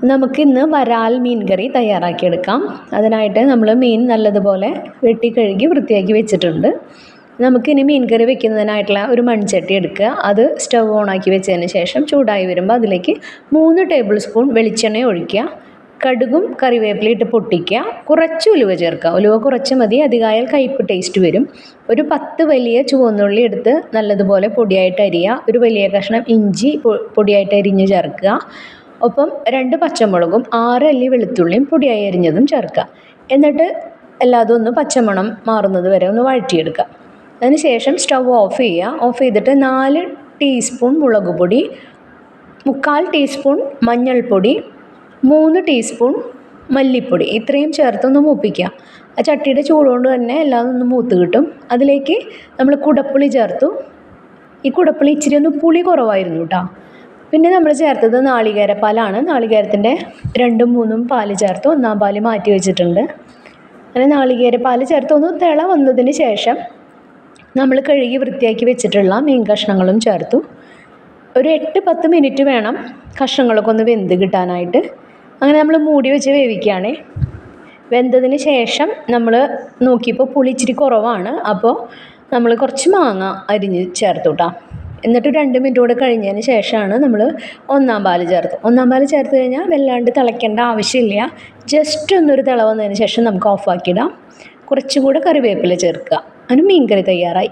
നമുക്കിന്ന് വരാൽ മീൻ കറി തയ്യാറാക്കിയെടുക്കാം. അതിനായിട്ട് നമ്മൾ മീൻ നല്ലതുപോലെ വെട്ടി കഴുകി വൃത്തിയാക്കി വെച്ചിട്ടുണ്ട്. നമുക്കിനി മീൻ കറി വെക്കുന്നതിനായിട്ടുള്ള ഒരു മൺചട്ടി എടുക്കുക. അത് സ്റ്റവ് ഓണാക്കി വെച്ചതിന് ശേഷം ചൂടായി വരുമ്പോൾ അതിലേക്ക് 3 ടേബിൾ സ്പൂൺ വെളിച്ചെണ്ണ ഒഴിക്കുക. കടുകും കറിവേപ്പിലയും ഇട്ട് പൊട്ടിക്കുക. കുറച്ച് ഉലുവ ചേർക്കുക. ഉലുവ കുറച്ച് മതി, അധികമായാൽ കയ്പ്പ് ടേസ്റ്റ് വരും. ഒരു 10 വലിയ ചുവന്നുള്ളി എടുത്ത് നല്ലതുപോലെ പൊടിയായിട്ട് അരിയുക. ഒരു വലിയ കഷ്ണം ഇഞ്ചി പൊടിയായിട്ട് അരിഞ്ഞ് ചേർക്കുക. ഒപ്പം 2 പച്ചമുളകും 6 അല്ലി വെളുത്തുള്ളിയും പൊടിയായി അരിഞ്ഞതും ചേർക്കുക. എന്നിട്ട് എല്ലാതും ഒന്ന് പച്ചമണം മാറുന്നത് വരെ ഒന്ന് വഴറ്റിയെടുക്കുക. അതിനുശേഷം സ്റ്റവ് ഓഫ് ചെയ്യുക. ഓഫ് ചെയ്തിട്ട് 4 ടീസ്പൂൺ മുളക് പൊടി, 3/4 ടീസ്പൂൺ മഞ്ഞൾപ്പൊടി, 3 ടീസ്പൂൺ മല്ലിപ്പൊടി ഇത്രയും ചേർത്തൊന്ന് മൂപ്പിക്കുക. ആ ചട്ടിയുടെ ചൂടുകൊണ്ട് തന്നെ എല്ലാം ഒന്ന് മൂത്ത് കിട്ടും. അതിലേക്ക് നമ്മൾ കുടപ്പുളി ചേർത്തു. ഈ കുടപ്പുളി ഇച്ചിരി ഒന്ന് പുളി കുറവായിരുന്നു കേട്ടോ. പിന്നെ നമ്മൾ ചേർത്തത് നാളികേരപ്പാലാണ്. നാളികേരത്തിൻ്റെ 2ഉം 3ഉം പാല് ചേർത്ത് 1-ാം പാല് മാറ്റി വെച്ചിട്ടുണ്ട്. അങ്ങനെ നാളികേരപ്പാൽ ചേർത്ത് ഒന്ന് തിള വന്നതിന് ശേഷം നമ്മൾ കഴുകി വൃത്തിയാക്കി വെച്ചിട്ടുള്ള മീൻ കഷ്ണങ്ങളും ചേർത്തു. ഒരു 8-10 മിനിറ്റ് വേണം കഷ്ണങ്ങളൊക്കെ ഒന്ന് വെന്ത് കിട്ടാനായിട്ട്. അങ്ങനെ നമ്മൾ മൂടി വെച്ച് വേവിക്കുകയാണ്. വെന്തതിന് ശേഷം നമ്മൾ നോക്കിയപ്പോൾ പുളി ഇച്ചിരി കുറവാണ്. അപ്പോൾ നമ്മൾ കുറച്ച് മാങ്ങ അരിഞ്ഞ് ചേർത്തു കേട്ടോ. എന്നിട്ട് 2 മിനിറ്റ് കൂടെ കഴിഞ്ഞതിന് ശേഷമാണ് നമ്മൾ 1-ാം പാല് ചേർത്ത്. 1-ാം പാല് ചേർത്ത് കഴിഞ്ഞാൽ വല്ലാണ്ട് തിളയ്ക്കേണ്ട ആവശ്യമില്ല. ജസ്റ്റ് ഒന്നൊരു തിള വന്നതിന് ശേഷം നമുക്ക് ഓഫാക്കിയിടാം. കുറച്ചും കൂടെ കറിവേപ്പില ചേർക്കുക. അതിന് മീൻ കറി തയ്യാറായി.